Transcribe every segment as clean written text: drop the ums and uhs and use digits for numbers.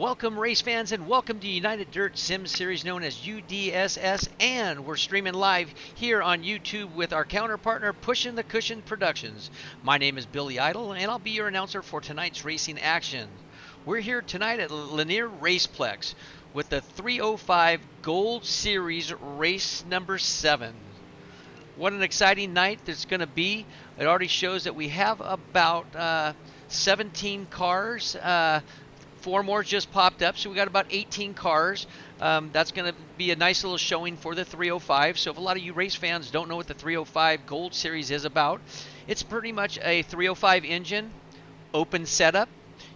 Welcome race fans and welcome to United Dirt Sim Series known as UDSS, and we're streaming live here on YouTube with our counterpartner Pushing the Cushion Productions. My name is Billy Idle and I'll be your announcer for tonight's racing action. We're here tonight at Lanier Raceplex with the 305 Gold Series race number 7. What an exciting night there's going to be. It already shows that we have about 17 cars. 4 more just popped up, so we got about 18 cars. That's going to be a nice little showing for the 305. So if a lot of you race fans don't know what the 305 Gold Series is about, it's pretty much a 305 engine, open setup.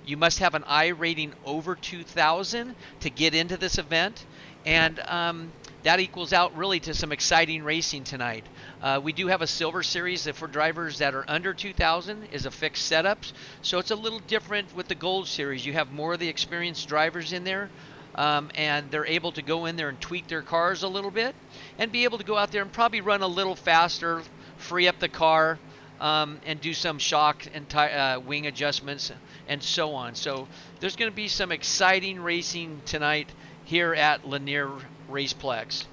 You must have an I rating over 2,000 to get into this event, and that equals out really to some exciting racing tonight. We do have a Silver Series that for drivers that are under 2,000 is a fixed setup, so it's a little different with the Gold Series. You have more of the experienced drivers in there, and they're able to go in there and tweak their cars a little bit and be able to go out there and probably run a little faster, free up the car, and do some shock and wing adjustments and so on. So there's going to be some exciting racing tonight here at Lanier Raceplex.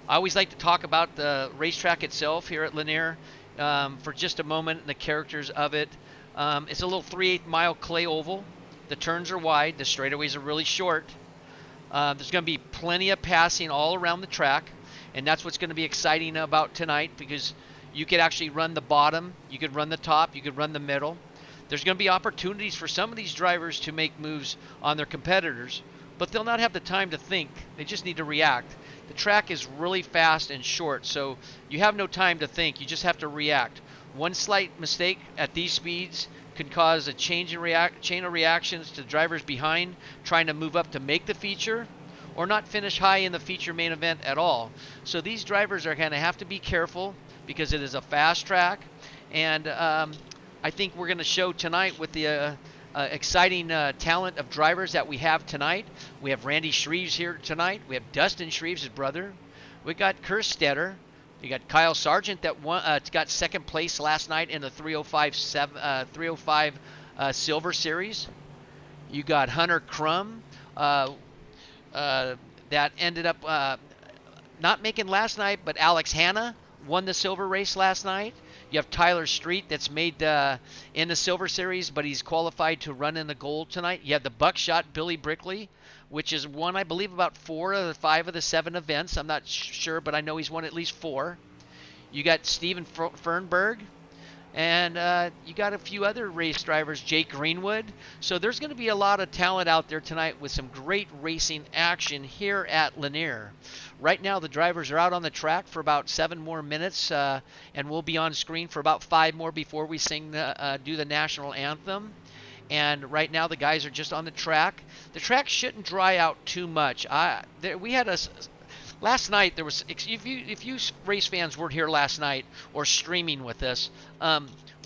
I always like to talk about the racetrack itself here at Lanier for just a moment and the characters of it. It's a little 3/8 mile clay oval. The turns are wide, the straightaways are really short. There's going to be plenty of passing all around the track, and that's what's going to be exciting about tonight, because you could actually run the bottom, you could run the top, you could run the middle. There's going to be opportunities for some of these drivers to make moves on their competitors, but they'll not have the time to think. They just need to react. The track is really fast and short, so you have no time to think. You just have to react. One slight mistake at these speeds can cause a chain of reactions to drivers behind trying to move up to make the feature, or not finish high in the feature main event at all. So these drivers are going to have to be careful because it is a fast track, and I think we're going to show tonight with the exciting talent of drivers that we have tonight. We have Randy Shreves here tonight. We have Dustin Shreves, his brother. We got Kurt Stetter. We got Kyle Sargent that got second place last night in the 305 Silver Series. You got Hunter Crum that ended up not making last night, but Alex Hanna won the silver race last night. You have Tyler Street that's made in the Silver Series, but he's qualified to run in the Gold tonight. You have the Buckshot Billy Brickley, which is won, I believe, about 4 of the 5 of the 7 events. I'm not sure, but I know he's won at least 4. You got Steven Fernberg, and you got a few other race drivers, Jake Greenwood. So there's going to be a lot of talent out there tonight with some great racing action here at Lanier. Right now, the drivers are out on the track for about 7 more minutes, and we'll be on screen for about 5 more before we do the national anthem. And right now, the guys are just on the track. The track shouldn't dry out too much. Last night there was, if you race fans weren't here last night or streaming with us,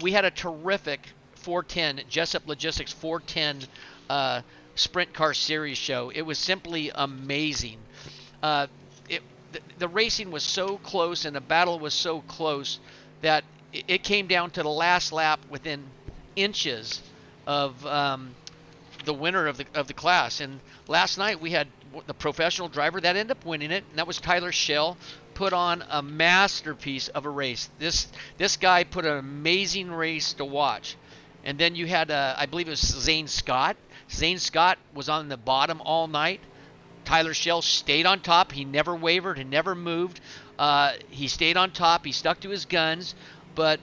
we had a terrific 410 Jessup Logistics 410 Sprint Car Series show. It was simply amazing. The racing was so close and the battle was so close that it came down to the last lap within inches of the winner of the class. And last night we had the professional driver that ended up winning it, and that was Tyler Schell. Put on a masterpiece of a race. This guy put an amazing race to watch. And then you had, I believe it was Zane Scott. Zane Scott was on the bottom all night. Tyler Schell stayed on top. He never wavered. He never moved. He stayed on top. He stuck to his guns. But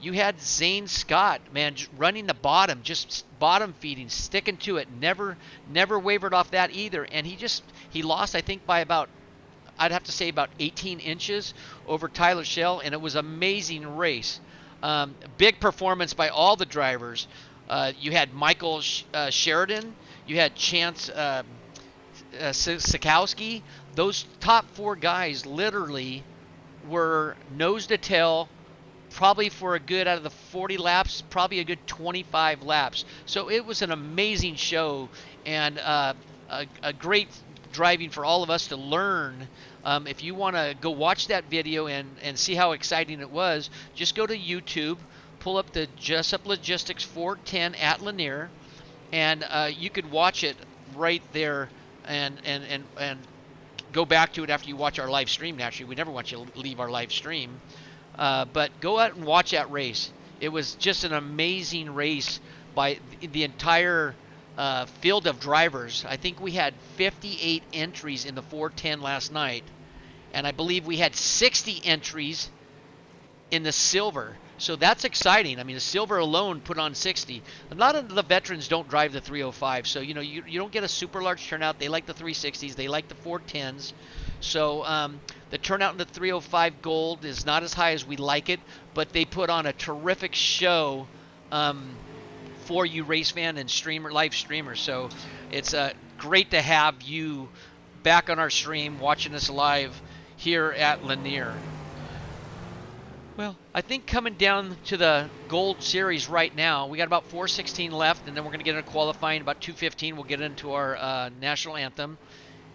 you had Zane Scott, man, running the bottom, just bottom feeding, sticking to it. Never wavered off that either. And he lost, I think, by about, I'd have to say about 18 inches over Tyler Schell. And it was an amazing race. Big performance by all the drivers. You had Michael Sheridan. You had Chance Sikowski. Those top 4 guys literally were nose to tail, probably for a good, out of the 40 laps, probably a good 25 laps. So it was an amazing show, and a great driving for all of us to learn. If you want to go watch that video and see how exciting it was, just go to YouTube, pull up the Jessup Logistics 410 at Lanier, and you could watch it right there and go back to it after you watch our live stream. Naturally, we never want you to leave our live stream, but go out and watch that race. It was just an amazing race by the entire field of drivers. I think we had 58 entries in the 410 last night, and I believe we had 60 entries in the silver. So that's exciting. I mean, the silver alone put on 60. A lot of the veterans don't drive the 305, so you don't get a super large turnout. They like the 360s. They like the 410s. So the turnout in the 305 gold is not as high as we like it, but they put on a terrific show for you race fan and live streamers. So it's great to have you back on our stream watching us live here at Lanier. Well, I think coming down to the Gold Series right now, we got about 4:16 left, and then we're going to get into qualifying. About 2:15, we'll get into our national anthem.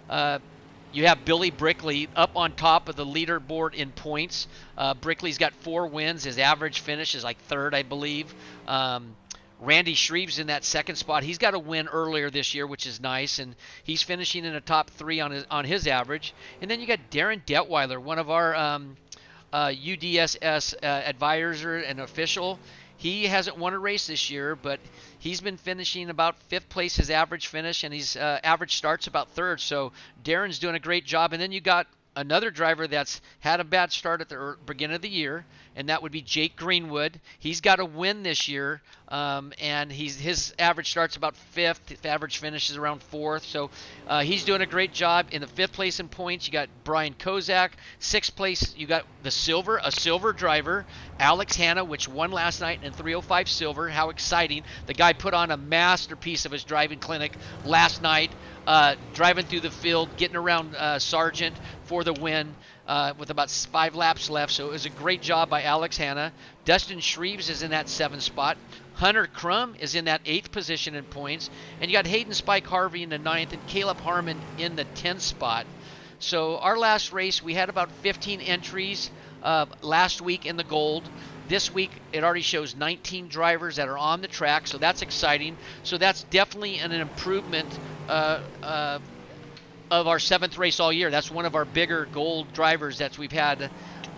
You have Billy Brickley up on top of the leaderboard in points. Brickley's got 4 wins. His average finish is like third, I believe. Randy Shreve's in that second spot. He's got a win earlier this year, which is nice, and he's finishing in the top 3 on his average. And then you got Darren Detweiler, one of our UDSS advisor and official. He hasn't won a race this year, but he's been finishing about 5th place, his average finish, and his average start's about 3rd. So Darren's doing a great job. And then you got another driver that's had a bad start at the beginning of the year, and that would be Jake Greenwood. He's got a win this year, and his average start's about 5th. His average finish is around 4th. So he's doing a great job. In the 5th place in points, you got Brian Kozak. 6th place, you got a silver driver, Alex Hanna, which won last night in 305 silver. How exciting. The guy put on a masterpiece of his driving clinic last night, driving through the field, getting around Sargent for the win with about 5 laps left. So it was a great job by Alex Hanna. Dustin Shreves is in that 7th spot. Hunter Crum is in that 8th position in points. And you got Hayden Spike Harvey in the 9th and Caleb Harmon in the 10th spot. So our last race, we had about 15 entries last week in the gold. This week, it already shows 19 drivers that are on the track, so that's exciting. So that's definitely an improvement of our 7th race all year. That's one of our bigger gold drivers that we've had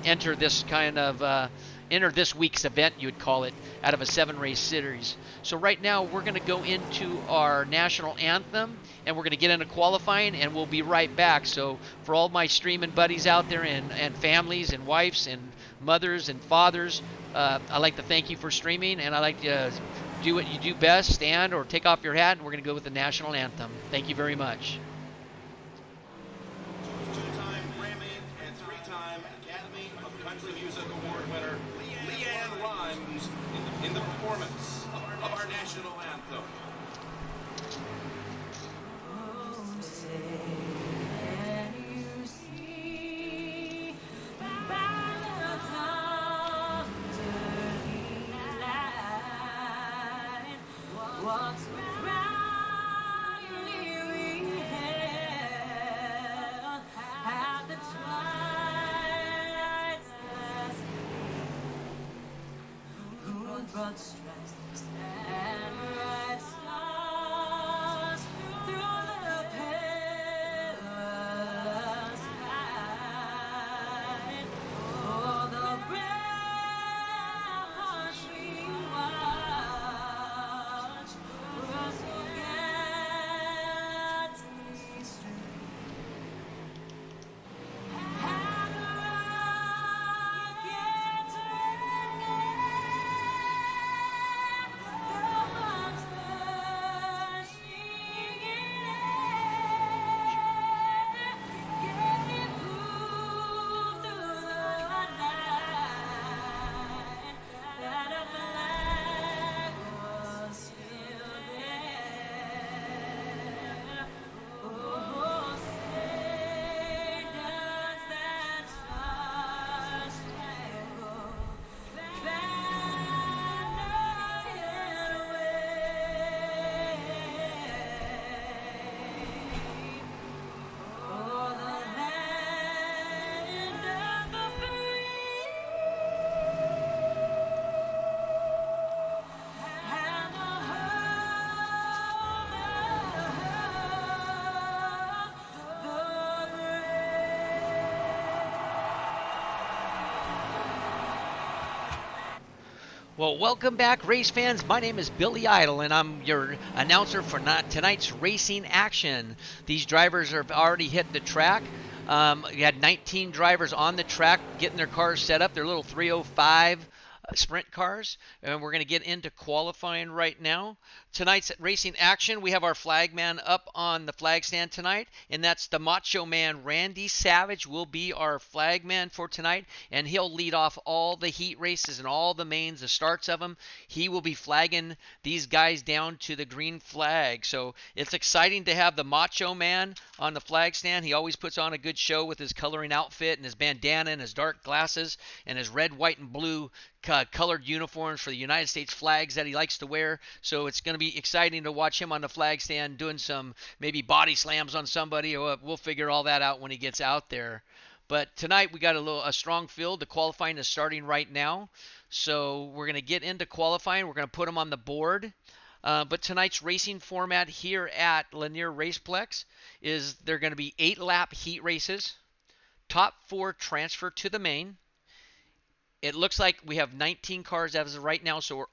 enter this kind of enter this week's event, you would call it, out of a 7-race series. So right now, we're going to go into our national anthem, and we're going to get into qualifying, and we'll be right back. So for all my streaming buddies out there and families and wives and mothers and fathers, I'd like to thank you for streaming, and I'd like to do what you do best, stand or take off your hat, and we're going to go with the national anthem. Thank you very much. Two-time Grammy and 3-time Academy of Country Music Award winner Leanne Rhymes in the performance of our national anthem. Broad stripes and bright stars through the perilous fight. Oh, the ramparts we watch were so gallantly strewn. And the rockets ringing. Well, welcome back, race fans. My name is Billy Idle, and I'm your announcer for tonight's racing action. These drivers have already hit the track. You had 19 drivers on the track getting their cars set up, their little 305 sprint cars, and we're going to get into qualifying right now. Tonight's racing action, we have our flag man up on the flag stand tonight, and that's the Macho Man Randy Savage will be our flag man for tonight, and he'll lead off all the heat races and all the mains, the starts of them. He will be flagging these guys down to the green flag. So it's exciting to have the Macho Man on the flag stand. He always puts on a good show with his coloring outfit and his bandana and his dark glasses and his red, white, and blue colored uniforms for the United States flags that he likes to wear. So it's going to be exciting to watch him on the flag stand doing some maybe body slams on somebody. We'll figure all that out when he gets out there. But tonight we got a strong field. The qualifying is starting right now. So we're going to get into qualifying. We're going to put them on the board. But tonight's racing format here at Lanier Raceplex is they're going to be 8-lap heat races. Top 4 transfer to the main. It looks like we have 19 cars as of right now, so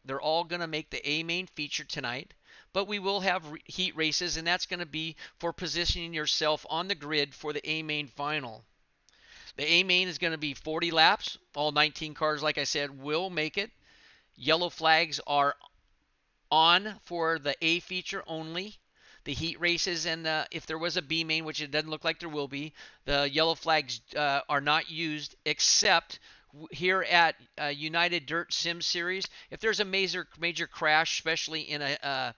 they're all going to make the A main feature tonight. But we will have heat races, and that's going to be for positioning yourself on the grid for the A main final. The A main is going to be 40 laps. All 19 cars, like I said, will make it. Yellow flags are on for the A feature only. The heat races and if there was a B main, which it doesn't look like there will be, the yellow flags are not used except here at United Dirt Sim Series. If there's a major crash, especially in a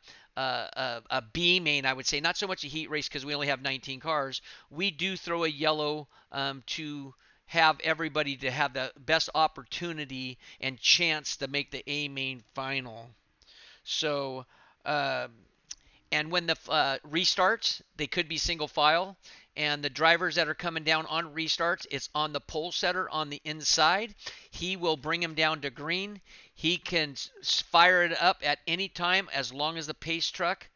B main, I would say, not so much a heat race because we only have 19 cars, we do throw a yellow to have everybody to have the best opportunity and chance to make the A main final. So, uh, and when the restarts, they could be single file. And the drivers that are coming down on restarts, it's on the pole setter on the inside. He will bring him down to green. He can fire it up at any time as long as the pace truck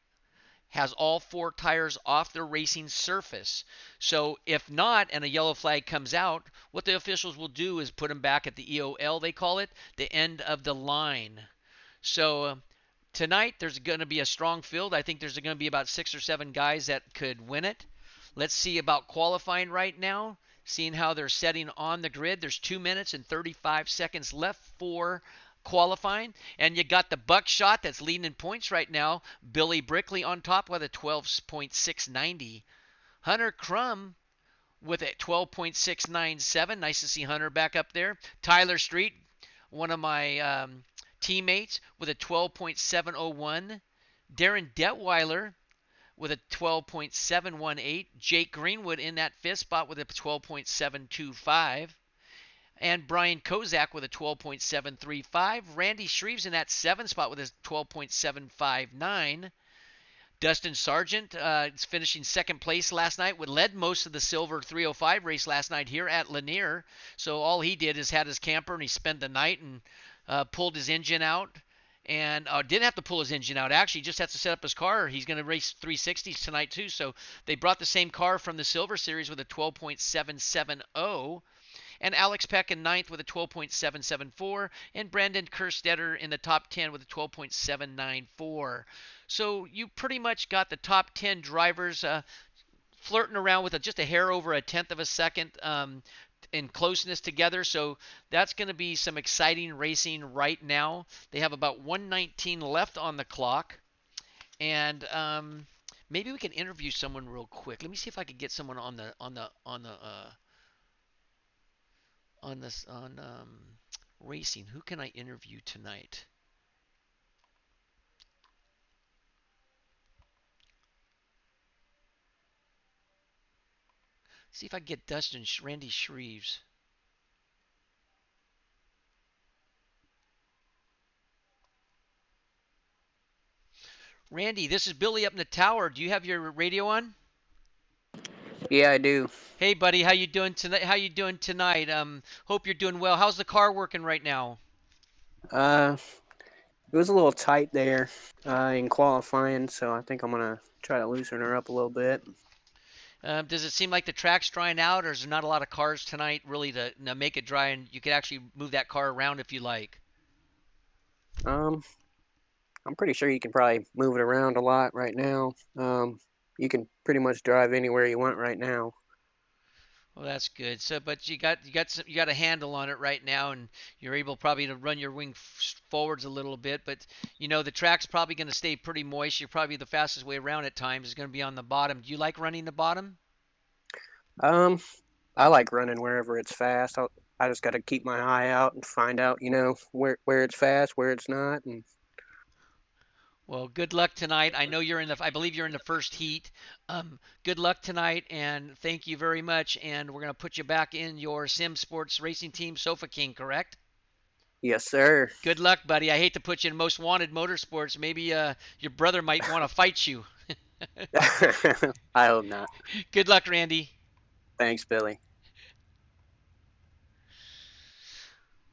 has all 4 tires off the racing surface. So if not, and a yellow flag comes out, what the officials will do is put him back at the EOL, they call it, the end of the line. So tonight there's going to be a strong field. I think there's going to be about 6 or 7 guys that could win it. Let's see about qualifying right now, seeing how they're setting on the grid. There's 2 minutes and 35 seconds left for qualifying, and you got the Buckshot that's leading in points right now. Billy Brickley on top with a 12.690. Hunter Crum with a 12.697. Nice to see Hunter back up there. Tyler Street, one of my teammates, with a 12.701. Darren Detweiler with a 12.718. Jake Greenwood in that 5th spot with a 12.725. And Brian Kozak with a 12.735. Randy Shreves in that 7th spot with a 12.759. Dustin Sargent is finishing 2nd place last night. Led most of the Silver 305 race last night here at Lanier. So all he did is had his camper and he spent the night and pulled his engine out. And didn't have to pull his engine out. Actually, just has to set up his car. He's going to race 360s tonight too. So they brought the same car from the Silver Series with a 12.770. And Alex Peck in 9th with a 12.774. And Brandon Kerstetter in the top 10 with a 12.794. So you pretty much got the top 10 drivers flirting around with just a hair over a tenth of a second in closeness together. So that's going to be some exciting racing right now. They have about 119 left on the clock. And maybe we can interview someone real quick. Let me see if I can get someone on racing. Who can I interview tonight? See if I can get Randy Shreves. Randy, this is Billy up in the tower. Do you have your radio on? Yeah, I do. Hey, buddy, how you doing tonight? Hope you're doing well. How's the car working right now? Uh, it was a little tight there in qualifying, so I think I'm gonna try to loosen her up a little bit. Does it seem like the track's drying out, or is there not a lot of cars tonight really to make it dry, and you could actually move that car around if you like? Um, I'm pretty sure you can probably move it around a lot right now. You can pretty much drive anywhere you want right now. Well, that's good. So, but you got a handle on it right now, and you're able probably to run your wing forwards a little bit. But the track's probably going to stay pretty moist. You're probably the fastest way around at times is going to be on the bottom. Do you like running the bottom? Um, I like running wherever it's fast. I just got to keep my eye out and find out, where it's fast, where it's not, and Well, good luck tonight. I know I believe you're in the first heat. Good luck tonight, and thank you very much. And we're going to put you back in your Sim Sports Racing Team Sofa King, correct? yes, sir. Good luck, buddy. I hate to put you in Most Wanted Motorsports. Maybe your brother might want to fight you. I hope not. Good luck, Randy. Thanks, Billy.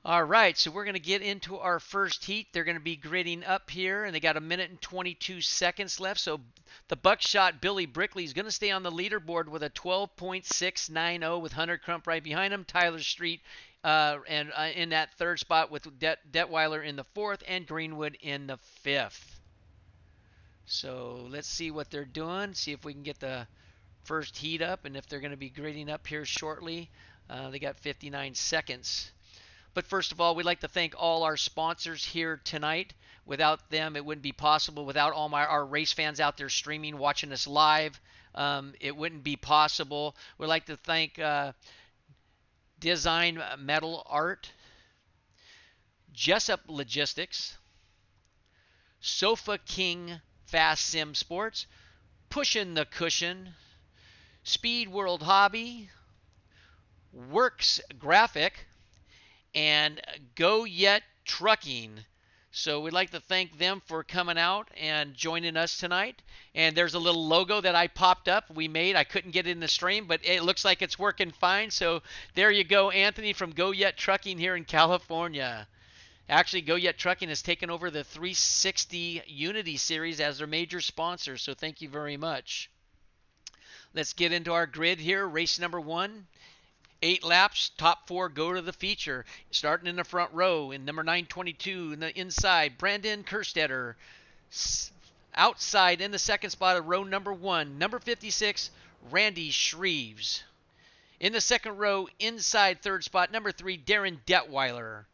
All right, so we're going to get into our first heat. They're going to be gridding up here, and they got 1:22 left. So the Buckshot Billy Brickley is going to stay on the leaderboard with a 12.690 with Hunter Crump right behind him. Tyler Street and in that third spot with Detweiler in the fourth and Greenwood in the fifth. So let's see what they're doing. See if we can get the first heat up, and if they're going to be gridding up here shortly. They got 59 seconds. But first of all, we'd like to thank all our sponsors here tonight. Without them, it wouldn't be possible. Without all our race fans out there streaming, watching us live, it wouldn't be possible. We'd like to thank Design Metal Art, Jessup Logistics, Sofa King Fast Sim Sports, Pushin' the Cushion, Speed World Hobby, Works Graphic, and Go Yet Trucking. So we'd like to thank them for coming out and joining us tonight. And there's a little logo that I popped up we made. I couldn't get it in the stream, but it looks like it's working fine. So there you go, Anthony from Go Yet Trucking here in California. Actually, Go Yet Trucking has taken over the 360 Unity Series as their major sponsor. So thank you very much. Let's get into our grid here. Race number 1. 8 laps, top 4 go to the feature. Starting in the front row in number 922 in the inside, Brandon Kerstetter. Outside in the second spot of row number 1, number 56, Randy Shreves. In the second row, inside third spot, number 3, Darren Detweiler.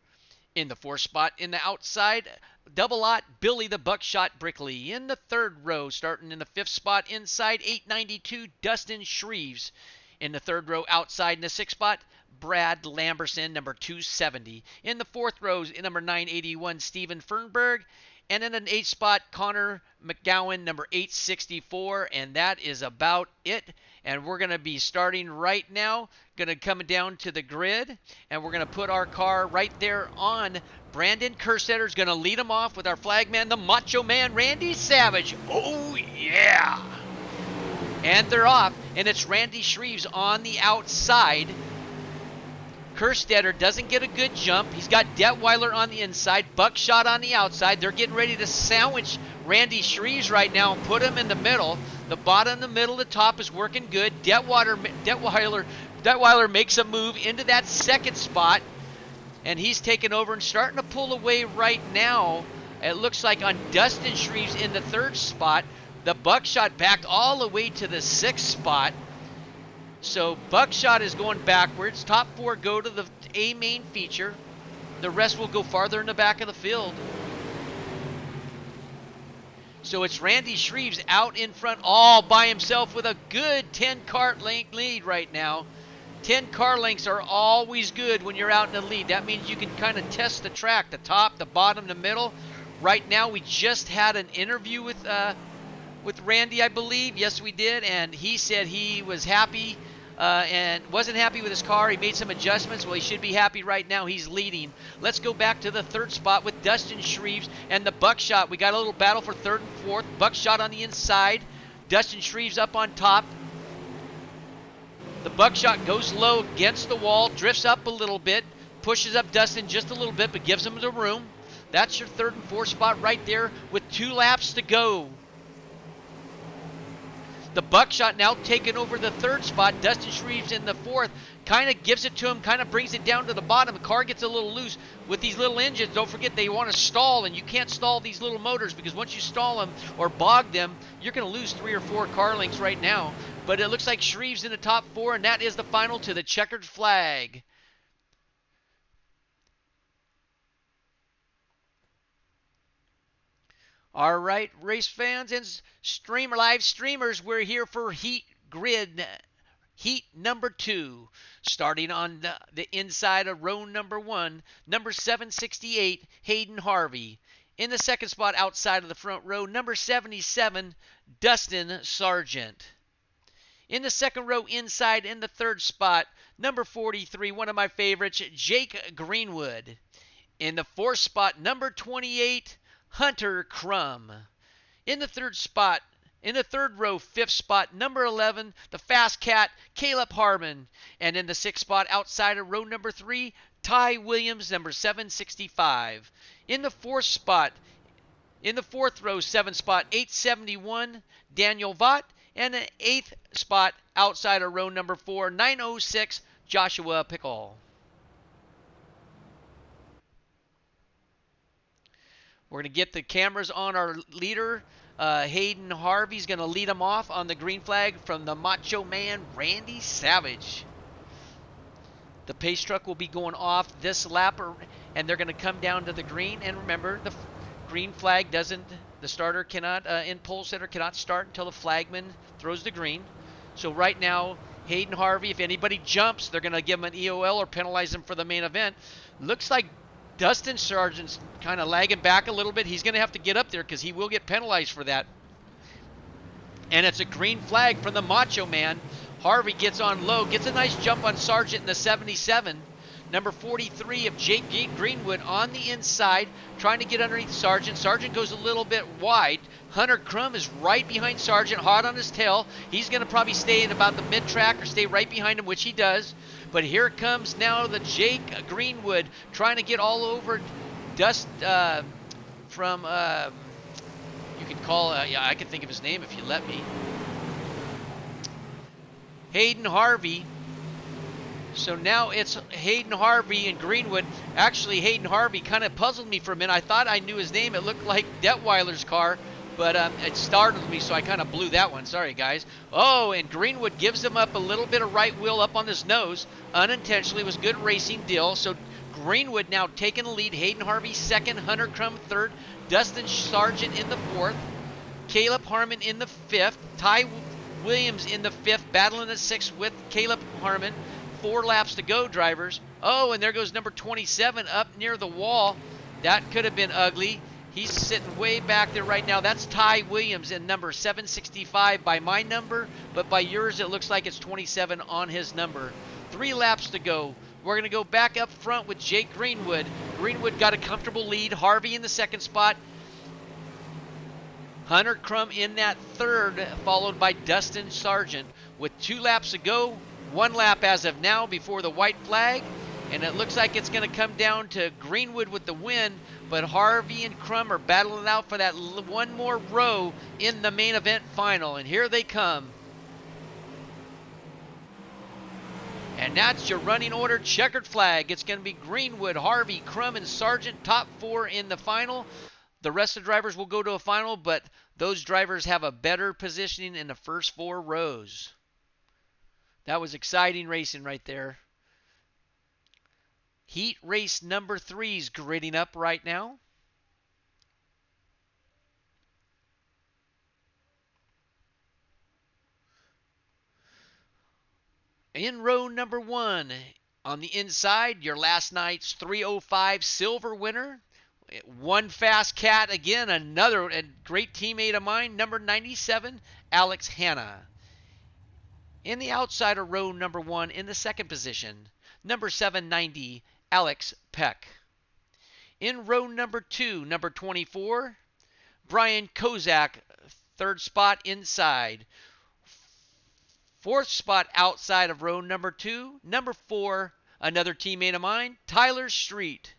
In the fourth spot, in the outside, double lot, Billy the Buckshot Brickley. In the third row, starting in the fifth spot, inside 892, Dustin Shreves. In the third row, outside in the sixth spot, Brad Lamberson, number 270. In the fourth row, number 981, Steven Fernberg. And in an eighth spot, Connor McGowan, number 864. And that is about it. And we're going to be starting right now. Going to come down to the grid. And we're going to put our car right there on. Brandon Kerstetter is going to lead them off with our flagman, the Macho Man, Randy Savage. Oh, yeah. And they're off, and it's Randy Shreves on the outside. Kerstetter doesn't get a good jump. He's got Detweiler on the inside, Buckshot on the outside. They're getting ready to sandwich Randy Shreves right now and put him in the middle. The bottom, the middle, the top is working good. Detweiler makes a move into that second spot, and he's taking over and starting to pull away right now. It looks like on Dustin Shreves in the third spot. The Buckshot backed all the way to the sixth spot. So Buckshot is going backwards. Top 4 go to the A main feature. The rest will go farther in the back of the field. So it's Randy Shreves out in front all by himself with a good 10 car length lead right now. 10 car lengths are always good when you're out in the lead. That means you can kind of test the track, the top, the bottom, the middle. Right now we just had an interview with Randy, I believe. Yes, we did. And he said he was happy and wasn't happy with his car. He made some adjustments. Well, he should be happy right now. He's leading. Let's go back to the third spot with Dustin Shreves and the Buckshot. We got a little battle for third and fourth. Buckshot on the inside. Dustin Shreves up on top. The Buckshot goes low against the wall, drifts up a little bit, pushes up Dustin just a little bit, but gives him the room. That's your third and fourth spot right there with 2 laps to go. The Buckshot now taking over the third spot. Dustin Shreves in the fourth. kind of gives it to him, kind of brings it down to the bottom. The car gets a little loose with these little engines. Don't forget they want to stall, and you can't stall these little motors because once you stall them or bog them, you're going to lose 3 or 4 car lengths right now. But it looks like Shreve's in the top 4, and that is the final to the checkered flag. All right, race fans and live streamers, we're here for Heat Grid Heat number 2, starting on the inside of row number 1, number 768, Hayden Harvey. In the second spot outside of the front row, number 77, Dustin Sargent. In the second row inside in the third spot, number 43, one of my favorites, Jake Greenwood. In the fourth spot, number 28, Hunter Crum. In the third spot, in the third row, fifth spot, number 11, the fast cat, Caleb Harmon. And in the sixth spot, outside of row number 3, Ty Williams, number 765. In the fourth spot, in the fourth row, seventh spot, 871, Daniel Vaught. And the eighth spot, outside of row number 4, 906, Joshua Pickle. We're going to get the cameras on our leader. Hayden Harvey's going to lead them off on the green flag from the Macho Man, Randy Savage. The pace truck will be going off this lap, and they're going to come down to the green. And remember, the green flag doesn't, the starter cannot, in pole sitter cannot start until the flagman throws the green. So right now, Hayden Harvey, if anybody jumps, they're going to give him an EOL or penalize him for the main event. Looks like Dustin Sargent's kind of lagging back a little bit. He's going to have to get up there because he will get penalized for that. And it's a green flag from the Macho Man. Harvey gets on low, gets a nice jump on Sargent in the 77. Number 43 of Jake Greenwood on the inside, trying to get underneath Sargent. Sargent goes a little bit wide. Hunter Crum is right behind Sargent, hot on his tail. He's going to probably stay in about the mid-track or stay right behind him, which he does. But here comes now the Jake Greenwood trying to get all over Dust from, you can call, yeah, I can think of his name if you let me. Hayden Harvey. So now it's Hayden Harvey and Greenwood. Actually, Hayden Harvey kind of puzzled me for a minute. I thought I knew his name. It looked like Detweiler's car, but it startled me, so I kind of blew that one. Sorry, guys. Oh, and Greenwood gives him up a little bit of right wheel up on his nose. Unintentionally. It was good racing deal. So Greenwood now taking the lead. Hayden Harvey second, Hunter Crum third, Dustin Sargent in the fourth, Caleb Harmon in the fifth, Ty Williams in the fifth, battling at sixth with Caleb Harmon. 4 laps to go, drivers. Oh, and there goes number 27 up near the wall. That could have been ugly. He's sitting way back there right now. That's Ty Williams in number 765 by my number, but by yours it looks like it's 27 on his number. 3 laps to go. We're going to go back up front with Jake Greenwood. Greenwood got a comfortable lead. Harvey in the second spot. Hunter Crum in that third, followed by Dustin Sargent. With 2 laps to go, 1 lap as of now before the white flag, and it looks like it's going to come down to Greenwood with the win, but Harvey and Crum are battling it out for that one more row in the main event final, and here they come. And that's your running order checkered flag. It's going to be Greenwood, Harvey, Crum, and Sargent, top 4 in the final. The rest of the drivers will go to a final, but those drivers have a better positioning in the first 4 rows. That was exciting racing right there. Heat race number 3's gridding up right now. In row number 1, on the inside, your last night's 305 silver winner. One fast cat, again, another great teammate of mine, number 97, Alex Hanna. In the outside of row number 1, in the second position, number 790, Alex Peck. In row number 2, number 24, Brian Kozak, third spot inside. Fourth spot outside of row number 2, number 4, another teammate of mine, Tyler Street.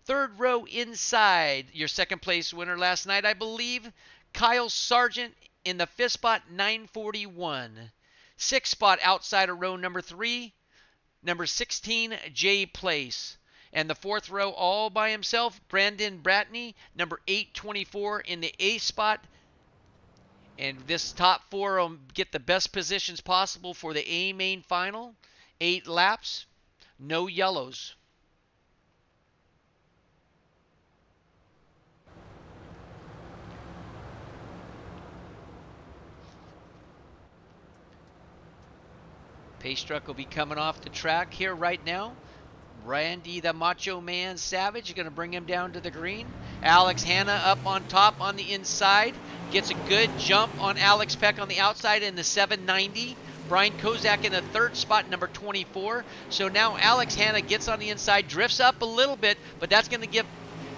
Third row inside, your second place winner last night, I believe, Kyle Sargent in the fifth spot, 941. Sixth spot outside of row number 3, number 16, Jay Place. And the fourth row all by himself, Brandon Bratney, number 824 in the A spot. And this top four will get the best positions possible for the A main final. 8 laps, no yellows. Pace truck will be coming off the track here right now. Randy the Macho Man Savage going to bring him down to the green. Alex Hanna up on top on the inside. Gets a good jump on Alex Peck on the outside in the 790. Brian Kozak in the third spot, number 24. So now Alex Hanna gets on the inside, drifts up a little bit, but that's going to give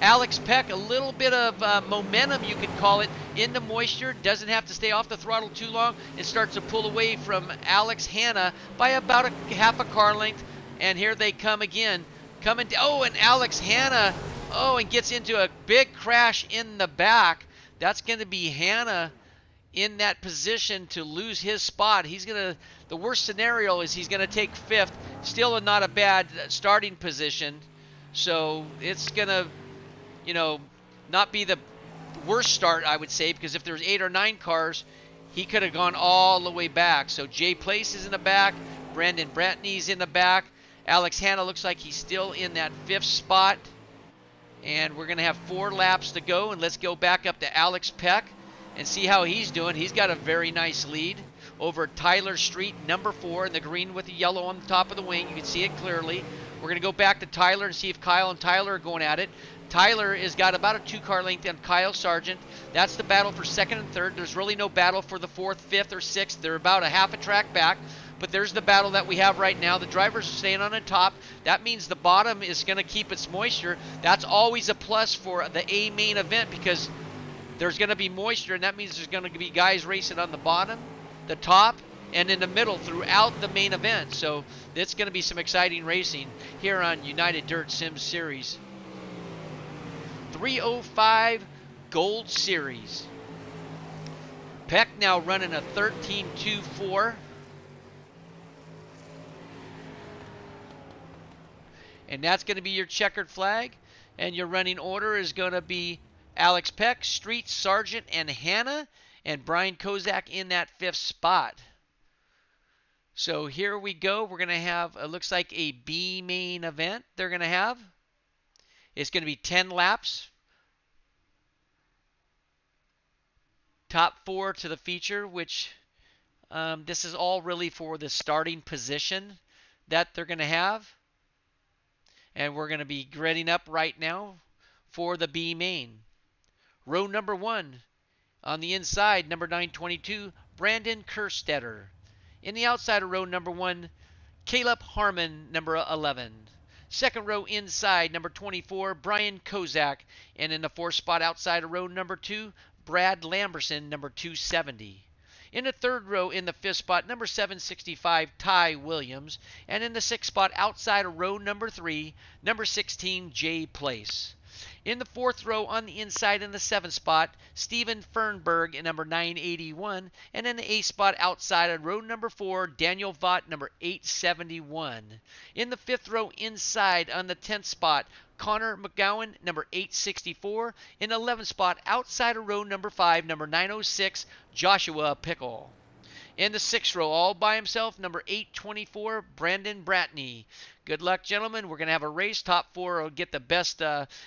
Alex Peck a little bit of momentum, you could call it, in the moisture. Doesn't have to stay off the throttle too long. It starts to pull away from Alex Hanna by about a half a car length. And here they come again. And Alex Hanna, and gets into a big crash in the back. That's going to be Hanna in that position to lose his spot. The worst scenario is he's going to take fifth. Still not a bad starting position. So it's going to, not be the worst start, I would say, because if there's 8 or 9 cars, he could have gone all the way back. So Jay Place is in the back. Brandon Bratney's in the back. Alex Hanna looks like he's still in that 5th spot. And we're going to have 4 laps to go. And let's go back up to Alex Peck and see how he's doing. He's got a very nice lead over Tyler Street, number 4, in the green with the yellow on the top of the wing. You can see it clearly. We're going to go back to Tyler and see if Kyle and Tyler are going at it. Tyler has got about a 2-car length on Kyle Sargent. That's the battle for 2nd and 3rd. There's really no battle for the 4th, 5th, or 6th. They're about a half a track back. But there's the battle that we have right now. The drivers are staying on the top. That means the bottom is going to keep its moisture. That's always a plus for the A main event because there's going to be moisture, and that means there's going to be guys racing on the bottom, the top, and in the middle throughout the main event. So it's going to be some exciting racing here on United Dirt Sim Series 305 Gold Series. Peck now running a 13.24. And that's going to be your checkered flag. And your running order is going to be Alex Peck, Street, Sargent, and Hanna. And Brian Kozak in that 5th spot. So here we go. We're going to have, it looks like a B main event they're going to have. It's going to be 10 laps. Top 4 to the feature, which this is all really for the starting position that they're going to have. And we're going to be gridding up right now for the B main. Row number 1 on the inside, number 922, Brandon Kerstetter. In the outside of row number 1, Caleb Harmon, number 11. Second row inside, number 24, Brian Kozak. And in the 4th spot outside of row number 2, Brad Lamberson, number 270. In the 3rd row in the 5th spot, number 765, Ty Williams. And in the 6th spot outside of row number 3, number 16, Jay Place. In the 4th row on the inside in the 7th spot, Steven Fernberg in number 981. And in the 8th spot outside of row number 4, Daniel Vaught, number 871. In the 5th row inside on the 10th spot, Connor McGowan, number 864. In the 11th spot outside of row number 5, number 906, Joshua Pickle. In the 6th row, all by himself, number 824, Brandon Bratney. Good luck, gentlemen. We're going to have a race. Top 4 will get the best.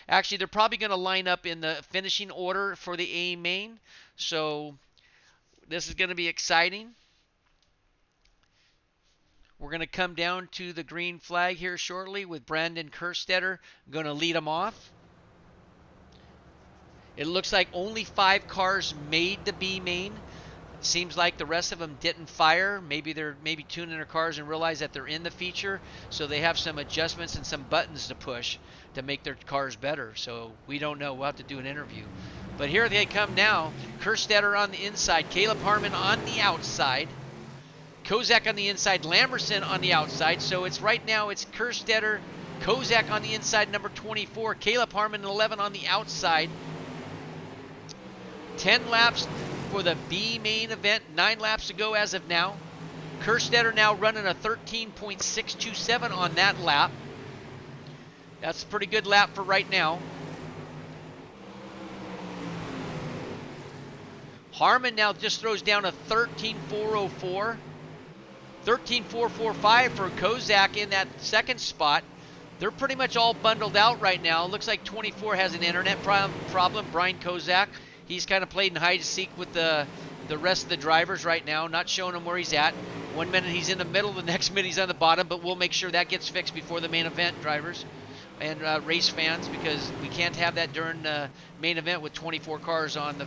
Actually, they're probably going to line up in the finishing order for the A main. So this is going to be exciting. We're going to come down to the green flag here shortly with Brandon Kerstetter going to lead them off. It looks like only 5 cars made the B main. Seems like the rest of them didn't fire. Maybe they're tuning their cars and realize that they're in the feature, so they have some adjustments and some buttons to push to make their cars better. So we don't know. We'll have to do an interview. But here they come now. Kerstetter on the inside, Caleb Harmon on the outside, Kozak on the inside, Lamberson on the outside. So it's right now it's Kerstetter, Kozak on the inside, number 24, Caleb Harmon 11 on the outside. 10 laps for the B main event, 9 laps to go as of now. Kerstetter now running a 13.627 on that lap. That's a pretty good lap for right now. Harmon now just throws down a 13.404. 13.445 for Kozak in that second spot. They're pretty much all bundled out right now. Looks like 24 has an internet problem. Brian Kozak, he's kind of played in hide and seek with the rest of the drivers right now, not showing him where he's at. 1 minute he's in the middle, the next minute he's on the bottom, but we'll make sure that gets fixed before the main event, drivers and race fans, because we can't have that during the main event with 24 cars on the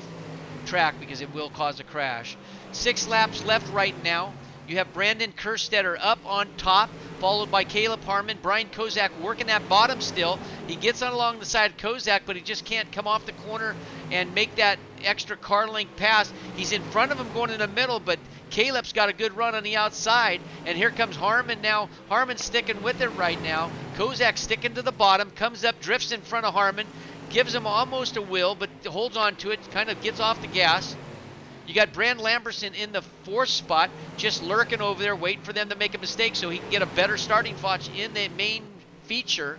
track, because it will cause a crash. 6 laps left right now. You have Brandon Kerstetter up on top, followed by Caleb Harmon. Brian Kozak working that bottom still. He gets on along the side of Kozak, but he just can't come off the corner and make that extra car length pass. He's in front of him going in the middle, but Caleb's got a good run on the outside. And here comes Harmon now. Harmon's sticking with it right now. Kozak sticking to the bottom, comes up, drifts in front of Harmon, gives him almost a wheel, but holds on to it, kind of gets off the gas. You got Brand Lamberson in the 4th spot, just lurking over there, waiting for them to make a mistake so he can get a better starting fotch in the main feature.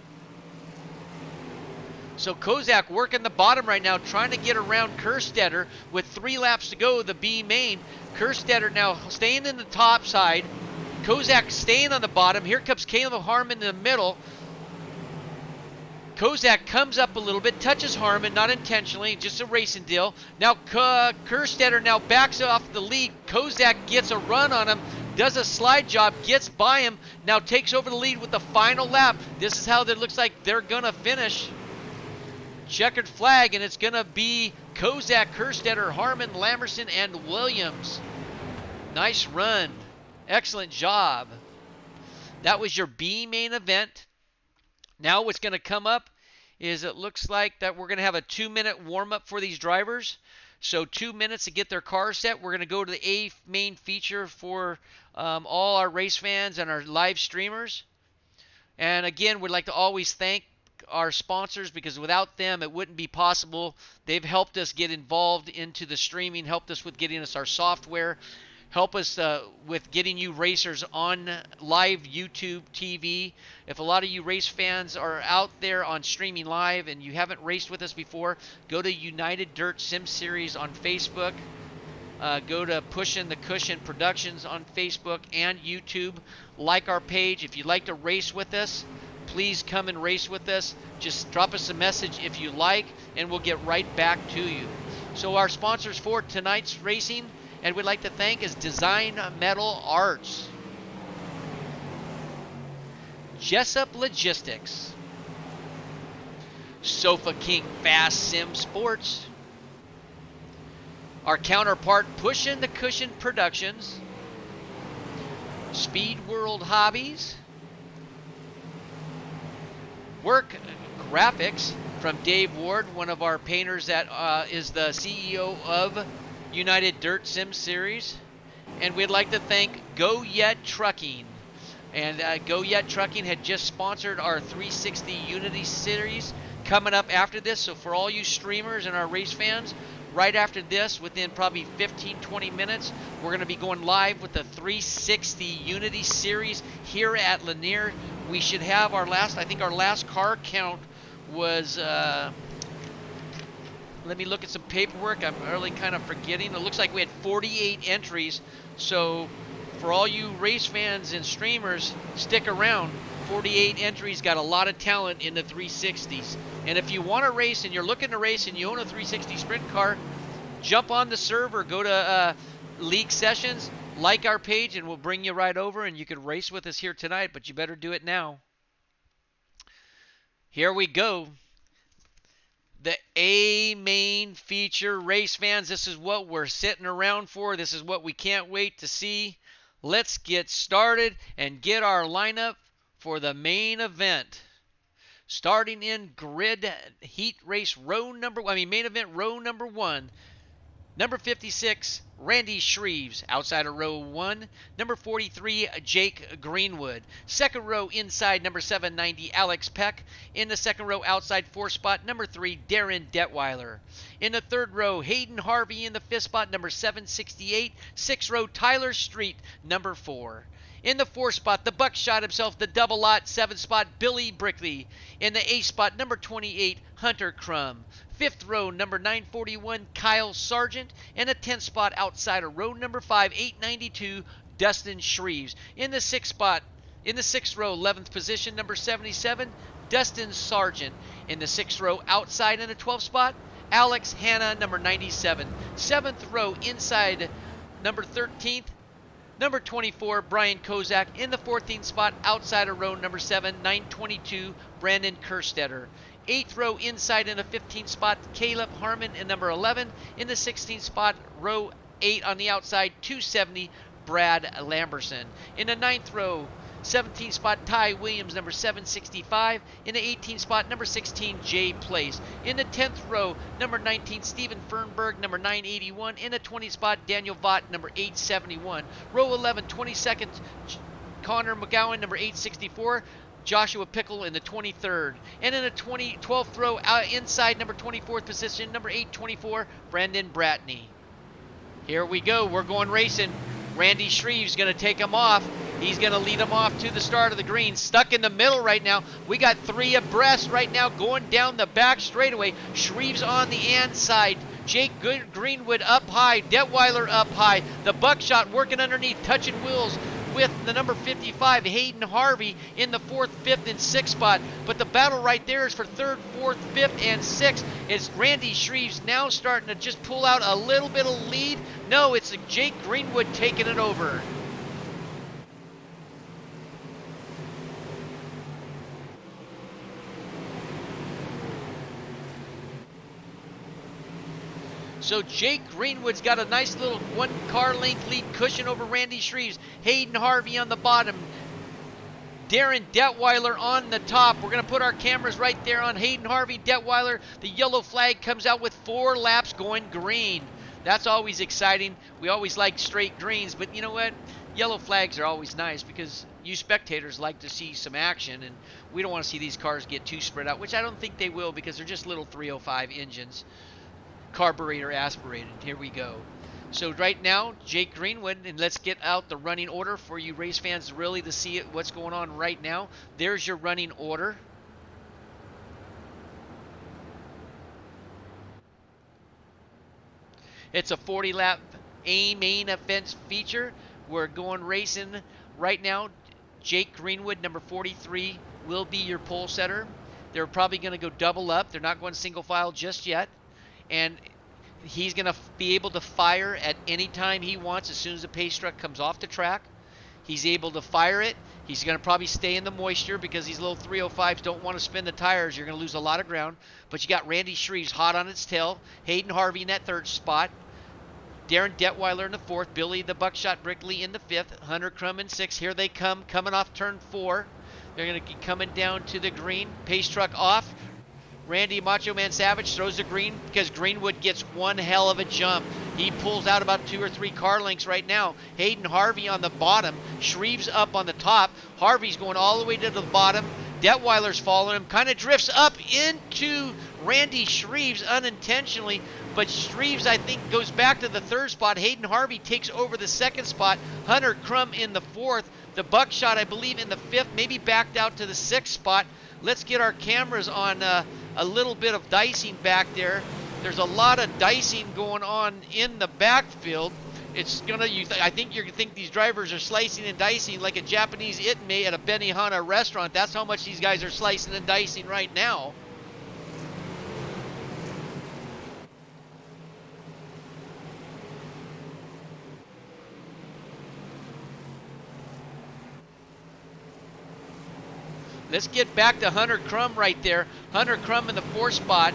So Kozak working the bottom right now, trying to get around Kerstetter with 3 laps to go, the B main. Kerstetter now staying in the top side. Kozak staying on the bottom. Here comes Caleb Harmon in the middle. Kozak comes up a little bit, touches Harmon, not intentionally, just a racing deal. Now Kerstetter now backs off the lead. Kozak gets a run on him, does a slide job, gets by him, now takes over the lead with the final lap. This is how it looks like they're going to finish. Checkered flag, and it's going to be Kozak, Kerstetter, Harmon, Lamberson, and Williams. Nice run. Excellent job. That was your B main event. Now what's going to come up is it looks like that we're going to have a 2-minute warm-up for these drivers. So 2 minutes to get their car set. We're going to go to the A main feature for all our race fans and our live streamers. And again, we'd like to always thank our sponsors, because without them it wouldn't be possible. They've helped us get involved into the streaming, helped us with getting us our software, help us with getting you racers on live YouTube TV. If a lot of you race fans are out there on streaming live and you haven't raced with us before, go to United Dirt Sim Series on Facebook. Go to Pushin' the Cushion Productions on Facebook and YouTube. Like our page. If you'd like to race with us, please come and race with us. Just drop us a message if you like, and we'll get right back to you. So our sponsors for tonight's racing, and we'd like to thank, is Design Metal Arts, Jessup Logistics, Sofa King Fast Sim Sports, our counterpart Pushin' the Cushion Productions, Speed World Hobbies, Work Graphics from Dave Ward, one of our painters that is the CEO of United Dirt Sim Series. And we'd like to thank Go Yet Trucking. And Go Yet Trucking had just sponsored our 360 Unity Series coming up after this. So for all you streamers and our race fans, right after this, within probably 15-20 minutes, we're going to be going live with the 360 Unity Series here at Lanier. We should have our last, I think our last car count was, let me look at some paperwork. I'm really kind of forgetting. It looks like we had 48 entries. So for all you race fans and streamers, stick around. 48 entries, got a lot of talent in the 360s. And if you want to race and you're looking to race and you own a 360 sprint car, jump on the server, go to League Sessions, like our page, and we'll bring you right over, and you can race with us here tonight, but you better do it now. Here we go. The A main feature, race fans, this is what we're sitting around for. This is what we can't wait to see. Let's get started and get our lineup for the main event. Starting in grid heat race row number, main event row number 1. Number 56, Randy Shreves, outside of row 1. Number 43, Jake Greenwood. Second row inside, number 790, Alex Peck. In the second row outside, 4 spot, number 3, Darren Detweiler. In the third row, Hayden Harvey. In the 5th spot, number 768. 6th row, Tyler Street, number 4. In the 4th spot, the buckshot himself, the double lot, 7th spot, Billy Brickley. In the 8th spot, number 28, Hunter Crum. 5th row, number 941, Kyle Sargent. And the 10th spot outside of row number 5, 892, Dustin Shreves. In the 6th spot, in the 6th row, 11th position, number 77, Dustin Sargent. In the 6th row, outside in the 12th spot, Alex Hanna, number 97. 7th row, inside, number 13th, number 24, Brian Kozak. In the 14th spot, outside of row number 7, 922, Brandon Kerstetter. 8th row inside in the 15th spot, Caleb Harmon in number 11. In the 16th spot, row 8 on the outside, 270, Brad Lamberson. In the 9th row, 17th spot, Ty Williams, number 765. In the 18th spot, number 16, Jay Place. In the 10th row, number 19, Steven Fernberg, number 981. In the 20th spot, Daniel Vaught, number 871. Row 11, 22nd, Connor McGowan, number 864. Joshua Pickle in the 23rd. And in the 12th row, inside number 24th position, number 824, Brandon Bratney. Here we go. We're going racing. Randy Shreves going to take him off. He's going to lead him off to the start of the green. Stuck in the middle right now. We got 3 abreast right now going down the back straightaway. Shreves on the inside. Jake Greenwood up high. Detweiler up high. The buckshot working underneath, touching wheels with the number 55, Hayden Harvey, in the 4th, 5th, and 6th spot. But the battle right there is for 3rd, 4th, 5th, and 6th. Is Randy Shreves now starting to just pull out a little bit of lead? No, it's Jake Greenwood taking it over. So Jake Greenwood's got a nice little 1 car length lead cushion over Randy Shreves. Hayden Harvey on the bottom. Darren Detweiler on the top. We're going to put our cameras right there on Hayden Harvey, Detweiler. The yellow flag comes out with 4 laps going green. That's always exciting. We always like straight greens, but you know what? Yellow flags are always nice because you spectators like to see some action, and we don't want to see these cars get too spread out, which I don't think they will because they're just little 305 engines. Carburetor aspirated. Here we go. So right now, Jake Greenwood, and let's get out the running order for you race fans really to see what's going on right now. There's your running order. It's a 40-lap A main event feature. We're going racing right now. Jake Greenwood, number 43, will be your pole setter. They're probably going to go double up. They're not going single file just yet. And he's going to be able to fire at any time he wants as soon as the pace truck comes off the track. He's able to fire it. He's going to probably stay in the moisture because these little 305s don't want to spin the tires. You're going to lose a lot of ground. But you got Randy Shreves hot on its tail. Hayden Harvey in that 3rd spot. Darren Detweiler in the 4th. Billy the Buckshot Brickley in the 5th. Hunter Crum in 6th. Here they come, coming off turn 4. They're going to be coming down to the green. Pace truck off. Randy Macho Man Savage throws the green because Greenwood gets one hell of a jump. He pulls out about 2 or 3 car lengths right now. Hayden Harvey on the bottom. Shreves up on the top. Harvey's going all the way to the bottom. Detweiler's following him. Kind of drifts up into Randy Shreves unintentionally. But Shreves, I think, goes back to the 3rd spot. Hayden Harvey takes over the 2nd spot. Hunter Crum in the 4th. The Buckshot, I believe, in the 5th. Maybe backed out to the 6th spot. Let's get our cameras on a little bit of dicing back there. There's a lot of dicing going on in the backfield. It's gonna. I think you're gonna think these drivers are slicing and dicing like a Japanese itme at a Benihana restaurant. That's how much these guys are slicing and dicing right now. Let's get back to Hunter Crum right there. Hunter Crum in the 4th spot.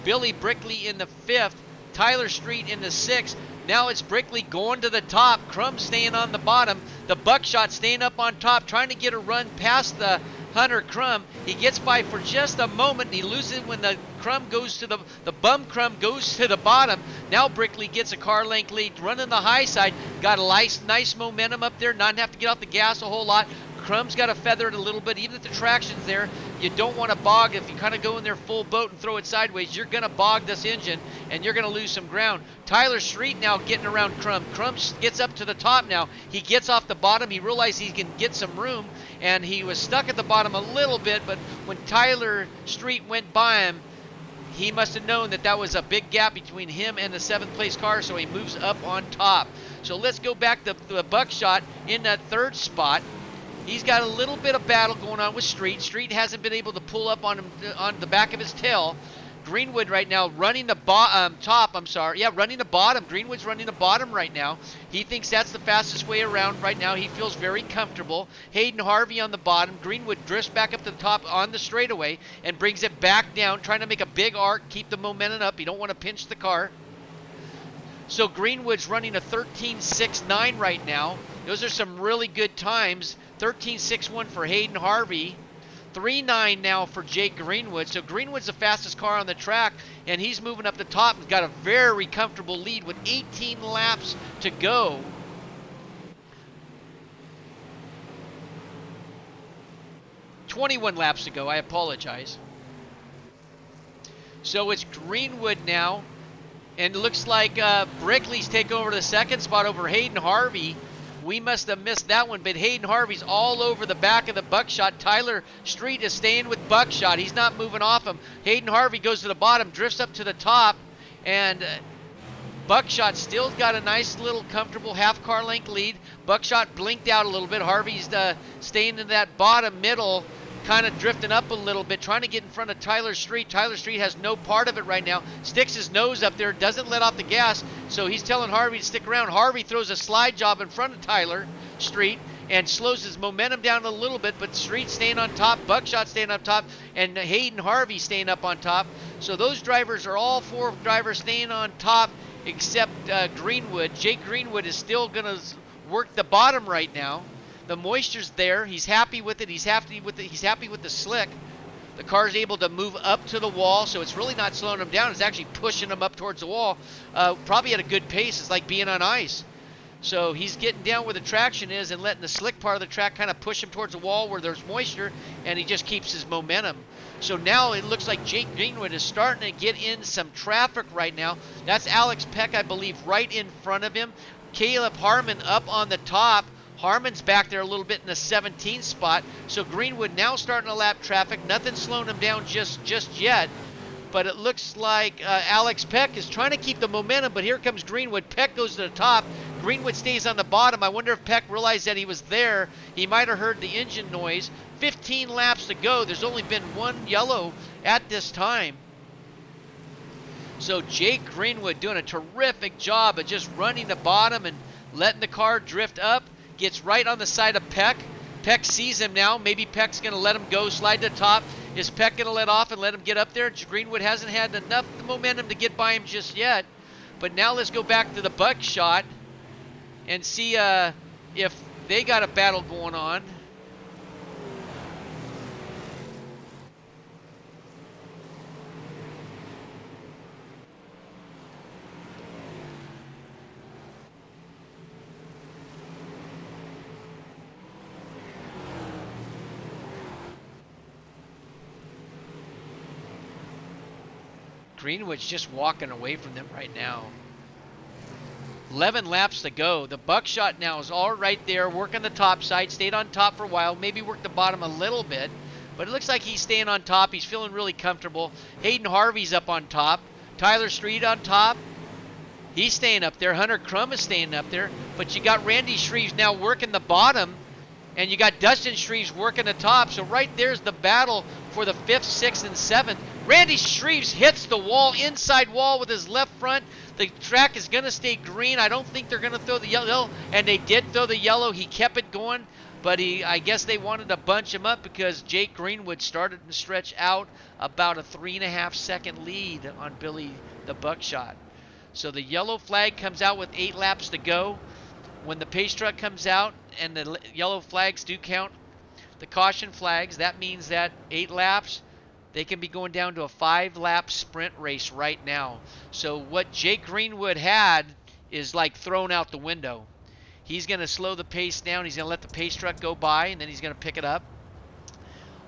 Billy Brickley in the 5th. Tyler Street in the 6th. Now it's Brickley going to the top. Crum staying on the bottom. The Buckshot staying up on top, trying to get a run past the Hunter Crum. He gets by for just a moment, and he loses it when the Crum goes to the bum Crum goes to the bottom. Now Brickley gets a car length lead, running the high side. Got a nice momentum up there, not have to get off the gas a whole lot. Crum's got to feather it a little bit, even if the traction's there. You don't want to bog. If you kind of go in there full boat and throw it sideways, you're going to bog this engine, and you're going to lose some ground. Tyler Street now getting around Crum. Crum gets up to the top now. He gets off the bottom. He realized he can get some room, and he was stuck at the bottom a little bit, but when Tyler Street went by him, he must have known that that was a big gap between him and the 7th place car, so he moves up on top. So let's go back to the Buckshot in that 3rd spot. He's got a little bit of battle going on with Street. Street hasn't been able to pull up on him on the back of his tail. Greenwood right now running the top. I'm sorry. Yeah, running the bottom. Greenwood's running the bottom right now. He thinks that's the fastest way around right now. He feels very comfortable. Hayden Harvey on the bottom. Greenwood drifts back up to the top on the straightaway and brings it back down, trying to make a big arc, keep the momentum up. You don't want to pinch the car. So Greenwood's running a 13.69 right now. Those are some really good times. 13.61 for Hayden Harvey. 3.9 now for Jake Greenwood. So Greenwood's the fastest car on the track, and he's moving up the top and got a very comfortable lead with 18 laps to go. "21 laps to go, I apologize. So it's Greenwood now, and it looks like Brickley's taking over the 2nd spot over Hayden Harvey. We must have missed that one, but Hayden Harvey's all over the back of the Buckshot. Tyler Street is staying with Buckshot. He's not moving off him. Hayden Harvey goes to the bottom, drifts up to the top, and Buckshot still got a nice little comfortable half car length lead. Buckshot blinked out a little bit. Harvey's staying in that bottom middle, kind of drifting up a little bit, trying to get in front of Tyler Street. Tyler Street has no part of it right now. Sticks his nose up there, doesn't let off the gas, so he's telling Harvey to stick around. Harvey throws a slide job in front of Tyler Street and slows his momentum down a little bit, but Street staying on top, Buckshot staying up top, and Hayden Harvey staying up on top. So those drivers are all 4 drivers staying on top except Greenwood. Jake Greenwood is still going to work the bottom right now. The moisture's there. He's happy with it. He's happy with the slick. The car's able to move up to the wall, so it's really not slowing him down. It's actually pushing him up towards the wall. Probably at a good pace. It's like being on ice. So he's getting down where the traction is and letting the slick part of the track kind of push him towards the wall where there's moisture, and he just keeps his momentum. So now it looks like Jake Greenwood is starting to get in some traffic right now. That's Alex Peck, I believe, right in front of him. Caleb Harmon up on the top. Harmon's back there a little bit in the 17th spot. So Greenwood now starting to lap traffic. Nothing slowing him down just yet. But it looks like Alex Peck is trying to keep the momentum, but here comes Greenwood. Peck goes to the top. Greenwood stays on the bottom. I wonder if Peck realized that he was there. He might have heard the engine noise. 15 laps to go. There's only been 1 yellow at this time. So Jake Greenwood doing a terrific job of just running the bottom and letting the car drift up. Gets right on the side of Peck. Peck sees him now. Maybe Peck's going to let him go, slide to the top. Is Peck going to let off and let him get up there? Greenwood hasn't had enough momentum to get by him just yet. But now let's go back to the Buckshot and see if they got a battle going on. Greenwood's just walking away from them right now. 11 laps to go. The Buckshot now is all right there, working the top side, stayed on top for a while, maybe worked the bottom a little bit, but it looks like he's staying on top. He's feeling really comfortable. Hayden Harvey's up on top. Tyler Street on top. He's staying up there. Hunter Crum is staying up there, but you got Randy Shreves now working the bottom, and you got Dustin Shreves working the top. So right there's the battle for the 5th, 6th, and 7th. Randy Shreves hits the wall, inside wall with his left front. The track is going to stay green. I don't think they're going to throw the yellow, and they did throw the yellow. He kept it going, but I guess they wanted to bunch him up because Jake Greenwood started to stretch out about a 3.5 second lead on Billy the Buckshot. So the yellow flag comes out with 8 laps to go. When the pace truck comes out and the yellow flags do count, the caution flags, that means that 8 laps, they can be going down to a 5 lap sprint race right now. So what Jake Greenwood had is like thrown out the window. He's going to slow the pace down. He's going to let the pace truck go by, and then he's going to pick it up.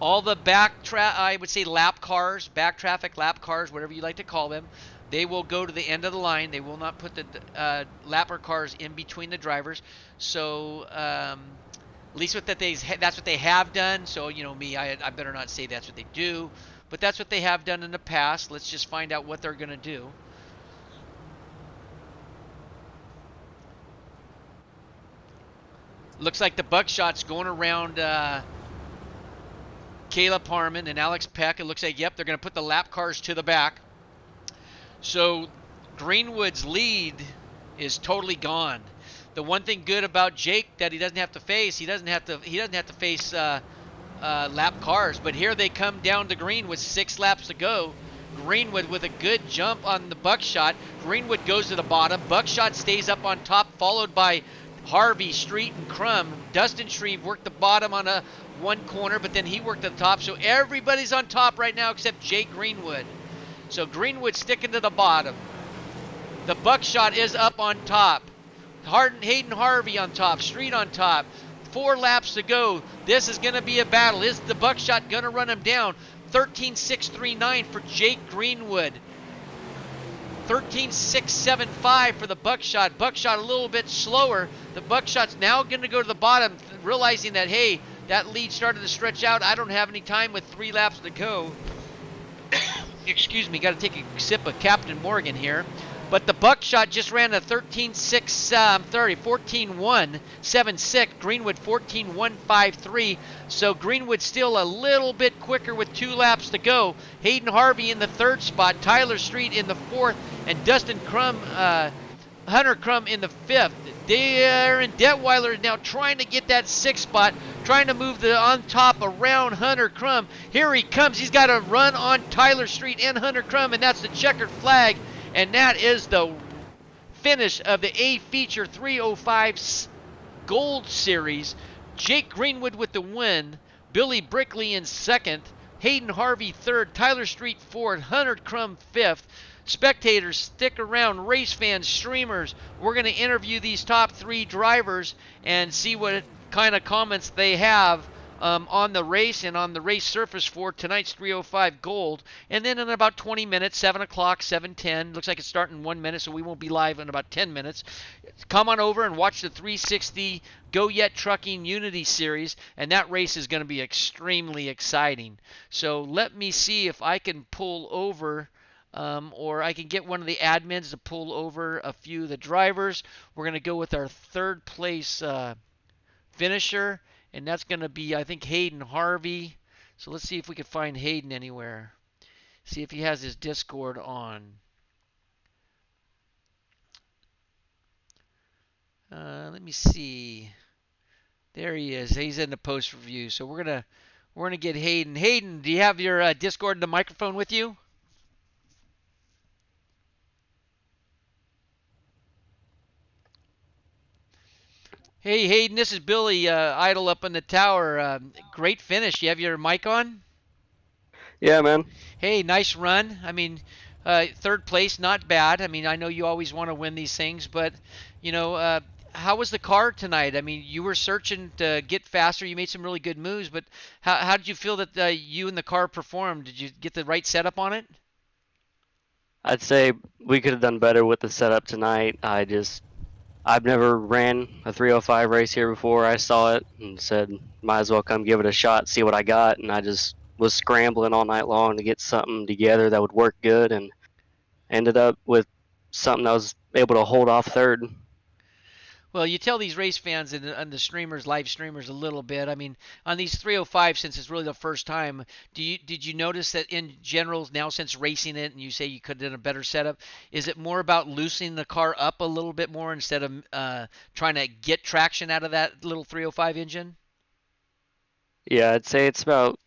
All the I would say lap cars, back traffic lap cars, whatever you like to call them, they will go to the end of the line. They will not put the lapper cars in between the drivers. So at least that's what they have done. So me, I better not say that's what they do, but that's what they have done in the past. Let's just find out what they're going to do. Looks like the buckshot's going around Caleb Harmon and Alex Peck. It looks like, yep, they're going to put the lap cars to the back. So Greenwood's lead is totally gone. The one thing good about Jake that he doesn't have to face, he doesn't have to face lap cars. But here they come down to green with 6 laps to go. Greenwood with a good jump on the Buckshot. Greenwood goes to the bottom. Buckshot stays up on top, followed by Harvey, Street, and Crum. Dustin Shreve worked the bottom on one corner, but then he worked at the top. So everybody's on top right now except Jake Greenwood. So Greenwood sticking to the bottom. The Buckshot is up on top. Hayden Harvey on top. Street on top. 4 laps to go. This is going to be a battle. Is the Buckshot going to run him down? 13.639 for Jake Greenwood. 13.675 for the Buckshot. Buckshot a little bit slower. The Buckshot's now going to go to the bottom, realizing that, hey, that lead started to stretch out. I don't have any time with 3 laps to go. Excuse me, got to take a sip of Captain Morgan here. But the Buckshot just ran a 14.176. Greenwood 14.153. So Greenwood still a little bit quicker with 2 laps to go. Hayden Harvey in the 3rd spot. Tyler Street in the 4th. And Dustin Crum, Hunter Crum in the 5th. Darren Detweiler is now trying to get that 6th spot. Trying to move the on top around Hunter Crum. Here he comes. He's got to run on Tyler Street and Hunter Crum. And that's the checkered flag. And that is the finish of the A Feature 305 Gold Series. Jake Greenwood with the win. Billy Brickley in 2nd. Hayden Harvey 3rd. Tyler Street 4th. Hunter Crum 5th. Spectators, stick around. Race fans, streamers. We're going to interview these top 3 drivers and see what kind of comments they have on the race and on the race surface for tonight's 305 Gold. And then in about 20 minutes, 7 o'clock, 7:10, looks like it's starting in 1 minute, so we won't be live in about 10 minutes. Come on over and watch the 360 Go Yet Trucking Unity Series, and that race is going to be extremely exciting. So let me see if I can pull over or I can get one of the admins to pull over a few of the drivers. We're going to go with our 3rd place finisher. And that's going to be, I think, Hayden Harvey. So let's see if we can find Hayden anywhere. See if he has his Discord on. Let me see. There he is. He's in the post review. So we're gonna get Hayden. Hayden, do you have your Discord and the microphone with you? Hey Hayden, this is Billy Idle up in the tower. Great finish. You have your mic on? Yeah, man. Hey, nice run. I mean, 3rd place, not bad. I mean, I know you always want to win these things, but how was the car tonight? I mean, you were searching to get faster. You made some really good moves, but how did you feel that you and the car performed? Did you get the right setup on it? I'd say we could have done better with the setup tonight. I've never ran a 305 race here before. I saw it and said, might as well come give it a shot, see what I got. And I just was scrambling all night long to get something together that would work good, and ended up with something that was able to hold off 3rd. Well, you tell these race fans and the streamers, live streamers, a little bit. I mean, on these 305, since it's really the first time, did you notice that in general now, since racing it, and you say you could have done a better setup, is it more about loosening the car up a little bit more instead of trying to get traction out of that little 305 engine? Yeah, I'd say it's about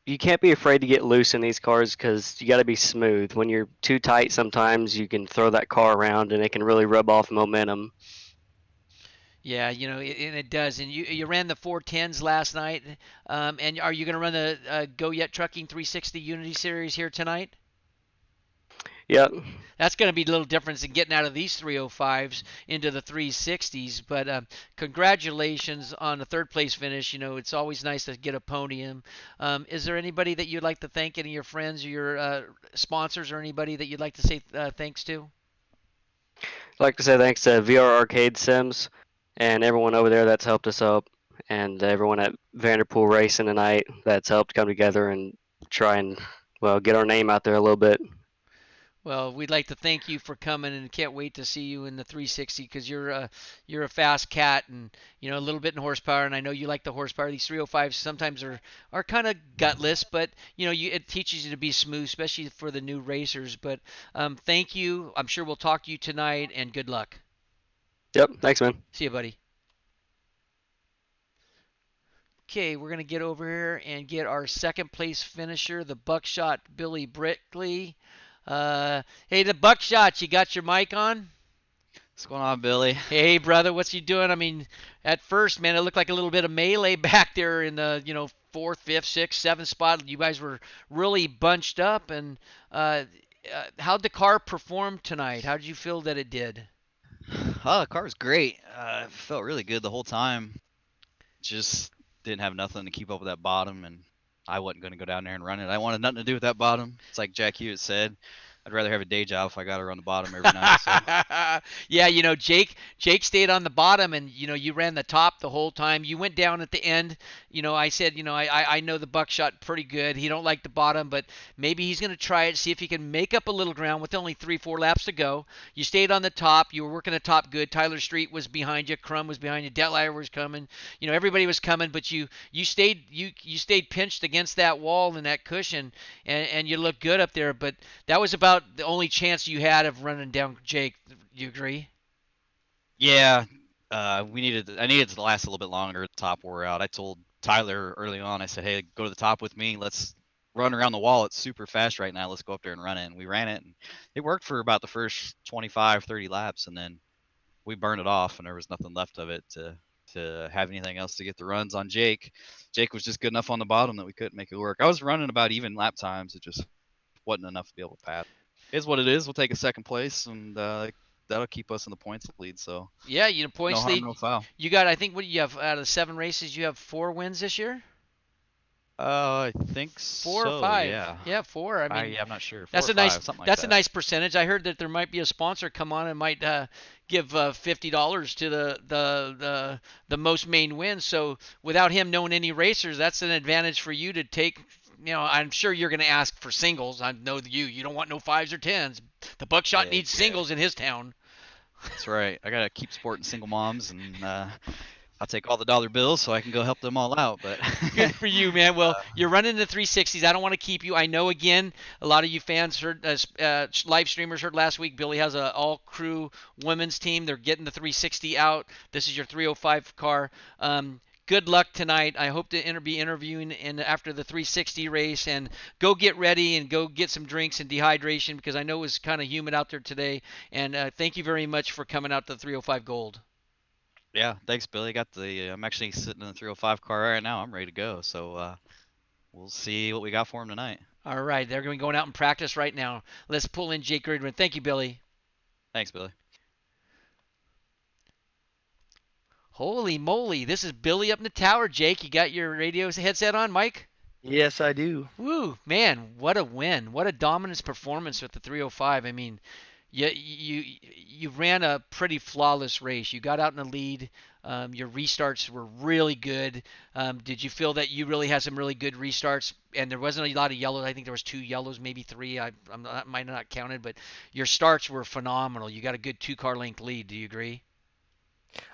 you can't be afraid to get loose in these cars because you got to be smooth. When you're too tight, sometimes you can throw that car around and it can really rub off momentum. Yeah, and it does. And you ran the 410s last night. And are you going to run the Go Yet Trucking 360 Unity Series here tonight? Yep. That's going to be a little difference in getting out of these 305s into the 360s. But congratulations on the third place finish. It's always nice to get a podium. Is there anybody that you'd like to thank? Any of your friends or your sponsors or anybody that you'd like to say thanks to? I'd like to say thanks to VR Arcade Sims and everyone over there that's helped us up, and everyone at Vanderpool Racing tonight that's helped come together and try and, well, get our name out there a little bit. Well, we'd like to thank you for coming, and can't wait to see you in the 360 because you're a fast cat, and a little bit in horsepower. And I know you like the horsepower. These 305s sometimes are kind of gutless, but it teaches you to be smooth, especially for the new racers. But thank you. I'm sure we'll talk to you tonight, and good luck. Yep. Thanks, man. See you, buddy. Okay, we're gonna get over here and get our second place finisher, the Buckshot Billy Brickley. Hey, the Buckshot, you got your mic on? What's going on, Billy? Hey, brother, what's you doing? I mean, at first, man, it looked like a little bit of melee back there in the, fourth, fifth, sixth, seventh spot. You guys were really bunched up. And how'd the car perform tonight? How did you feel that it did? Oh, the car was great. Felt really good the whole time. Just didn't have nothing to keep up with that bottom, and I wasn't going to go down there and run it. I wanted nothing to do with that bottom. It's like Jack Hewitt said. I'd rather have a day job if I got to run the bottom every night. So Yeah, Jake stayed on the bottom, and you ran the top the whole time. You went down at the end. I said, I know the Buckshot pretty good. He don't like the bottom, but maybe he's going to try it, see if he can make up a little ground with only 3-4 laps to go. You stayed on the top. You were working the top good. Tyler Street was behind you. Crum was behind you. Detlier was coming. Everybody was coming, but you stayed pinched against that wall and that cushion, and you looked good up there. But that was about the only chance you had of running down Jake. You agree? yeah, I needed to last a little bit longer. The top wore out. I told Tyler early on. I said, "Hey, go to the top with me. Let's run around the wall. It's super fast right now. Let's go up there and run it." And we ran it, and it worked for about the first 25, 30 laps, and then we burned it off, and there was nothing left of it to have anything else to get the runs on Jake. Jake was just good enough on the bottom that we couldn't make it work. I was running about even lap times. It just wasn't enough to be able to pass. It is what it is. We'll take a second place, and that'll keep us in the points lead. So Yeah, no points harm, lead. no foul. You got, I think, what do you have out of 7 races? You have 4 wins this year. I think 4 or 5? Yeah. Yeah, 4. I mean, Yeah, I'm not sure. Four that's or a nice five, something like that's a that. nice percentage. I heard that there might be a sponsor come on and might give $50 to the most main wins. So without him knowing any racers, that's an advantage for you to take. I'm sure you're going to ask for singles. I know you don't want no fives or tens. The Buckshot needs Yeah, singles in his town. that's right. I gotta keep supporting single moms, and I'll take all the dollar bills so I can go help them all out. But Good for you, man. Well, you're running the 360s. I don't want to keep you. I know, again, a lot of you fans heard, live streamers heard last week, Billy has a all-crew women's team. They're getting the 360 out. This is your 305 car. Good luck tonight. I hope to be interviewing after the 360 race, and go get ready and go get some drinks and dehydration because I know it was kind of humid out there today. And thank you very much for coming out to the 305 Gold. yeah, thanks, Billy. Got the. I'm actually sitting in the 305 car right now. I'm ready to go. So we'll see what we got for him tonight. All right, they're going to be going out and practice right now. Let's pull in Jake Gridman. Thank you, Billy. Thanks, Billy. Holy moly, this is Billy up in the tower, Jake. You got your radio headset on, Mike? Yes, I do. Woo, man, what a win. What a dominance performance with the 305. I mean, you ran a pretty flawless race. You got out in the lead. Your restarts were really good. Did you feel that you really had some really good restarts? And there wasn't a lot of yellows. I think there was 2 yellows, maybe 3. I might not counted, but your starts were phenomenal. You got a good 2-car length lead. Do you agree?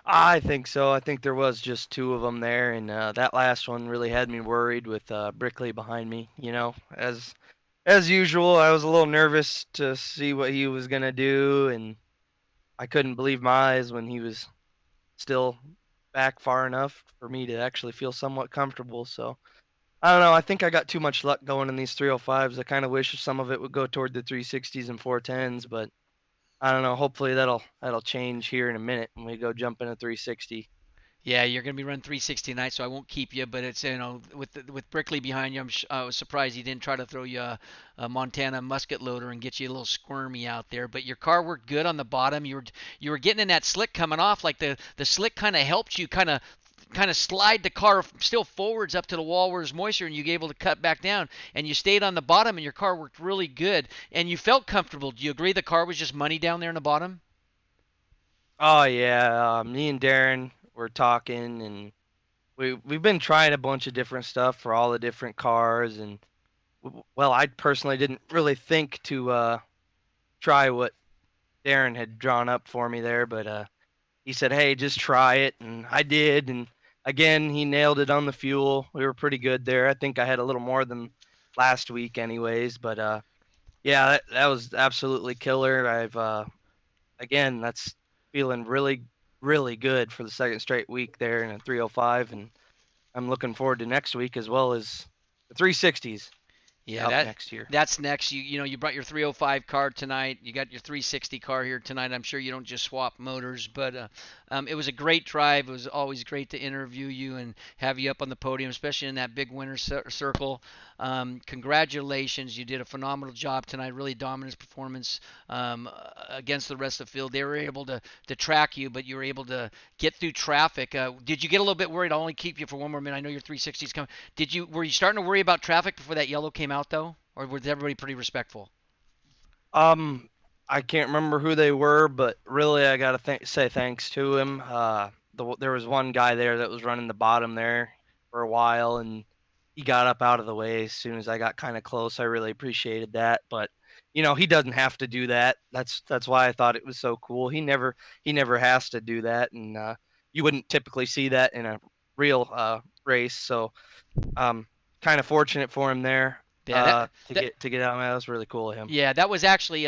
I think so. I think there was just 2 of them there, and that last one really had me worried with Brickley behind me. As usual, I was a little nervous to see what he was gonna do, and I couldn't believe my eyes when he was still back far enough for me to actually feel somewhat comfortable. So I don't know. I think I got too much luck going in these 305s. I kind of wish some of it would go toward the 360s and 410s, but I don't know. Hopefully that'll change here in a minute when we go jump in a 360. Yeah, you're going to be running 360 tonight, so I won't keep you. But it's with Brickley behind you, I was surprised he didn't try to throw you a Montana musket loader and get you a little squirmy out there. But your car worked good on the bottom. You were getting in that slick coming off. Like the slick kind of helped you kind of slide the car still forwards up to the wall where there's moisture, and you were able to cut back down. And you stayed on the bottom, and your car worked really good, and you felt comfortable. Do you agree the car was just money down there in the bottom? Oh yeah, me and Darren were talking, and we've been trying a bunch of different stuff for all the different cars, and well, I personally didn't really think to try what Darren had drawn up for me there, but he said, "Hey, just try it," and I did, and again, he nailed it on the fuel. We were pretty good there. I think I had a little more than last week, anyways, but yeah, that was absolutely killer. I've again, that's feeling really good for the second straight week there in a 305, and I'm looking forward to next week as well as the 360s Yeah, up that next year. that's next. You brought your 305 car tonight. You got your 360 car here tonight. I'm sure you don't just swap motors, but it was a great drive. It was always great to interview you and have you up on the podium, especially in that big winner circle. Congratulations, you did a phenomenal job tonight. Really dominant performance against the rest of the field. They were able to track you, but you were able to get through traffic. Did you get a little bit worried? I'll only keep you for one more minute. I know your 360's coming. Were you starting to worry about traffic before that yellow came out though, or was everybody pretty respectful? Um, I can't remember who they were, but really, I gotta say thanks to him. There was one guy there that was running the bottom there for a while, and he got up out of the way as soon as I got kind of close. I really appreciated that, but he doesn't have to do that. That's why I thought it was so cool. He never has to do that, and you wouldn't typically see that in a real race. So kind of fortunate for him there Yeah, that to that get out. That was really cool of him. Yeah, that was actually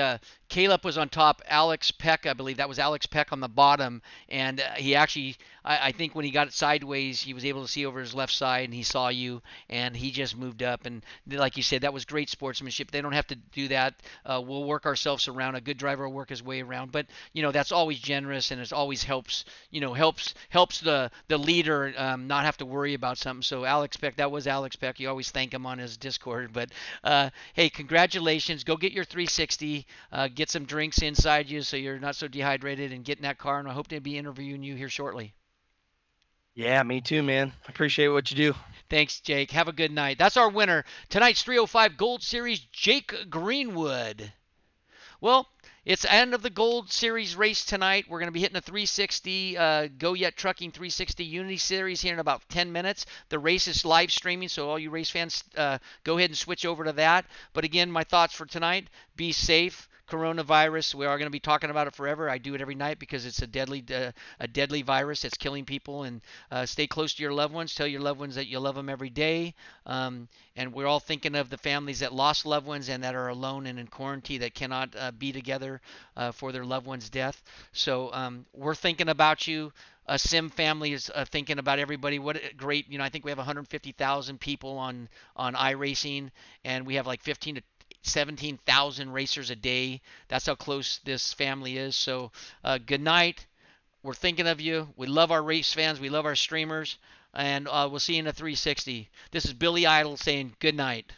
Caleb was on top. Alex Peck, I believe that was Alex Peck on the bottom, and he actually, I think when he got it sideways, he was able to see over his left side, and he saw you, and he just moved up. And like you said, that was great sportsmanship. They don't have to do that. We'll work ourselves around. A good driver will work his way around, but that's always generous, and it always helps. Helps the leader not have to worry about something. So Alex Peck, that was Alex Peck. You always thank him on his Discord, but hey, congratulations. Go get your 360. Get some drinks inside you so you're not so dehydrated, and get in that car. And I hope to be interviewing you here shortly. Yeah, me too, man. Appreciate what you do. Thanks, Jake. Have a good night. That's our winner. Tonight's 305 Gold Series, Jake Greenwood. Well, it's the end of the Gold Series race tonight. We're going to be hitting a 360 Go Yet Trucking 360 Unity Series here in about 10 minutes. The race is live streaming, so all you race fans, go ahead and switch over to that. But again, my thoughts for tonight: be safe. Coronavirus, we are going to be talking about it forever. I do it every night because it's a deadly virus that's killing people. And stay close to your loved ones. Tell your loved ones that you love them every day. And we're all thinking of the families that lost loved ones and that are alone and in quarantine, that cannot be together for their loved one's death. So we're thinking about you. Sim family is thinking about everybody. What a great, I think we have 150,000 people on iRacing, and we have like 15 to 17,000 racers a day. That's how close this family is. So good night. We're thinking of you. We love our race fans. We love our streamers. And we'll see you in a 360. This is Billy Idol saying good night.